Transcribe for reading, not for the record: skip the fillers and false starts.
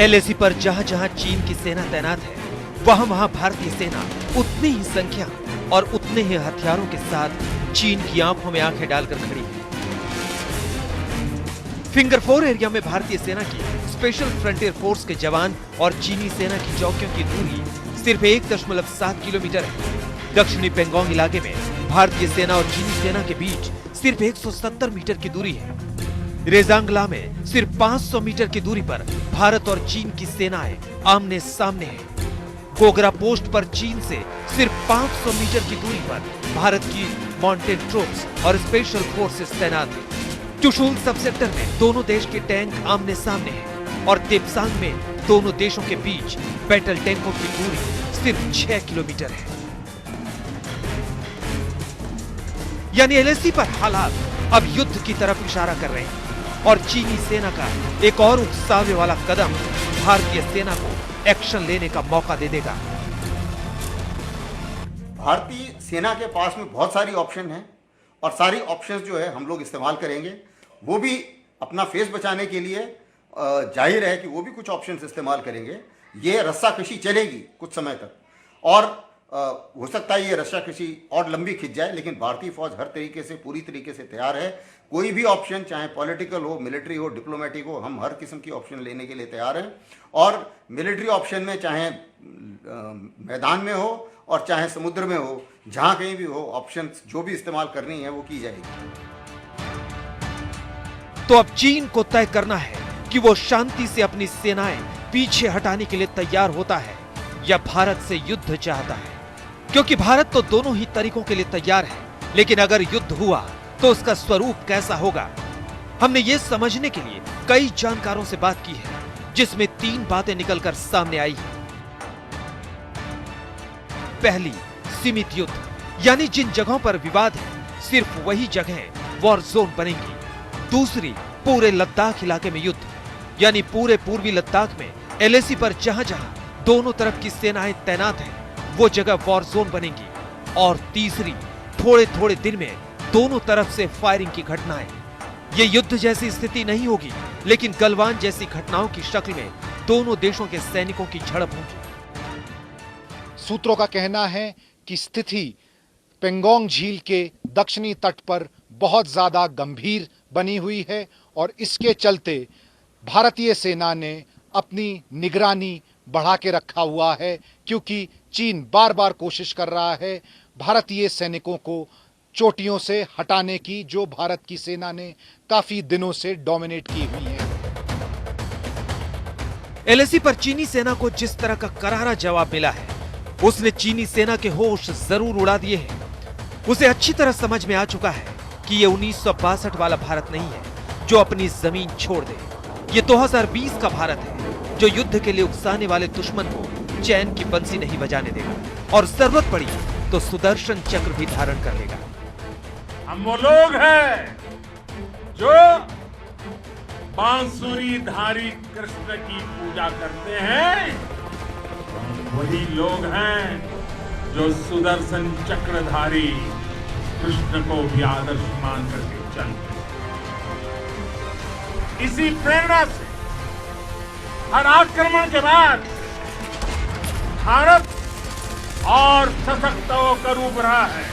LAC पर जहां जहां चीन की सेना तैनात है, वहां वहां भारतीय सेना उतनी ही संख्या और उतने ही हथियारों के साथ चीन की आंखों में आंखें डालकर खड़ी है। फिंगर 4 एरिया में भारतीय सेना की स्पेशल फ्रंटियर फोर्स के जवान और चीनी सेना की चौकियों की दूरी सिर्फ 1.7 किलोमीटर है। दक्षिणी पेंगोंग इलाके में भारतीय सेना और चीनी सेना के बीच सिर्फ 170 मीटर की दूरी है। रेजांगला में सिर्फ 500 मीटर की दूरी पर भारत और चीन की सेनाएं आमने सामने हैं। गोगरा पोस्ट पर चीन से सिर्फ 500 मीटर की दूरी पर भारत की माउंटेन ट्रूप्स और स्पेशल फोर्सेस तैनात हैं। चुशुल सब सेक्टर में दोनों देश के टैंक आमने सामने हैं और तेपसांग में दोनों देशों के बीच बैटल टैंकों की दूरी सिर्फ 6 किलोमीटर है। यानी एलएसी पर हालात अब युद्ध की तरफ इशारा कर रहे हैं और चीनी सेना का एक और उकसावे वाला कदम भारतीय सेना को एक्शन लेने का मौका दे देगा। भारतीय सेना के पास में बहुत सारी ऑप्शन हैं और सारी ऑप्शंस जो है हम लोग इस्तेमाल करेंगे। वो भी अपना फेस बचाने के लिए जाहिर है कि वो भी कुछ ऑप्शंस इस्तेमाल करेंगे। ये रस्साकशी चलेगी कुछ समय तक और हो सकता है ये रस्साकशी और लंबी खिंच जाए, लेकिन भारतीय फौज हर तरीके से पूरी तरीके से तैयार है। कोई भी ऑप्शन, चाहे पॉलिटिकल हो, मिलिट्री हो, डिप्लोमेटिक हो, हम हर किस्म की ऑप्शन लेने के लिए तैयार हैं। और मिलिट्री ऑप्शन में चाहे मैदान में हो और चाहे समुद्र में हो, जहां कहीं भी हो, ऑप्शन जो भी इस्तेमाल करनी है वो की जाएगी। तो अब चीन को तय करना है कि वो शांति से अपनी सेनाएं पीछे हटाने के लिए तैयार होता है या भारत से युद्ध चाहता है, क्योंकि भारत तो दोनों ही तरीकों के लिए तैयार है। लेकिन अगर युद्ध हुआ तो उसका स्वरूप कैसा होगा? हमने ये समझने के लिए कई जानकारों से बात की है, जिसमें 3 बातें निकलकर सामने आई है। पहली, सीमित युद्ध, यानी जिन जगहों पर विवाद है सिर्फ वही जगहें वॉर जोन बनेंगी। दूसरी, पूरे लद्दाख इलाके में युद्ध, यानी पूरे पूर्वी लद्दाख में एलएसी पर जहां जहां दोनों तरफ की सेनाएं तैनात हैं वो जगह वॉर जोन बनेंगी। और तीसरी, थोड़े थोड़े दिन में दोनों तरफ से फायरिंग की घटनाएं। ये युद्ध जैसी स्थिति नहीं होगी, लेकिन गलवान जैसी घटनाओं की शक्ल में दोनों देशों के सैनिकों की झड़प होगी। सूत्रों का कहना है कि स्थिति पेंगोंग झील के दक्षिणी तट पर बहुत ज्यादा गंभीर बनी हुई है और इसके चलते भारतीय सेना ने अपनी निगरानी बढ़ा के रखा हुआ है, क्योंकि चीन बार बार कोशिश कर रहा है भारतीय सैनिकों को चोटियों से हटाने की, जो भारत की सेना ने काफी दिनों से डोमिनेट की हुई है। एलएसी पर चीनी सेना को जिस तरह का करारा जवाब मिला है, उसने चीनी सेना के होश जरूर उड़ा दिए हैं। उसे अच्छी तरह समझ में आ चुका है कि ये 1962 वाला भारत नहीं है जो अपनी जमीन छोड़ दे। ये 2020 का भारत है जो युद्ध के लिए उकसाने वाले दुश्मन को चैन की बंसी नहीं बजाने देगा और जरूरत पड़ी तो सुदर्शन चक्र भी धारण कर लेगा। हम वो लोग हैं जो बांसुरी धारी कृष्ण की पूजा करते हैं, वही लोग हैं जो सुदर्शन चक्रधारी कृष्ण को भी आदर्श मान करके चलते हैं। इसी प्रेरणा से हर आक्रमण के बाद भारत और सशक्त होकर उभरा है।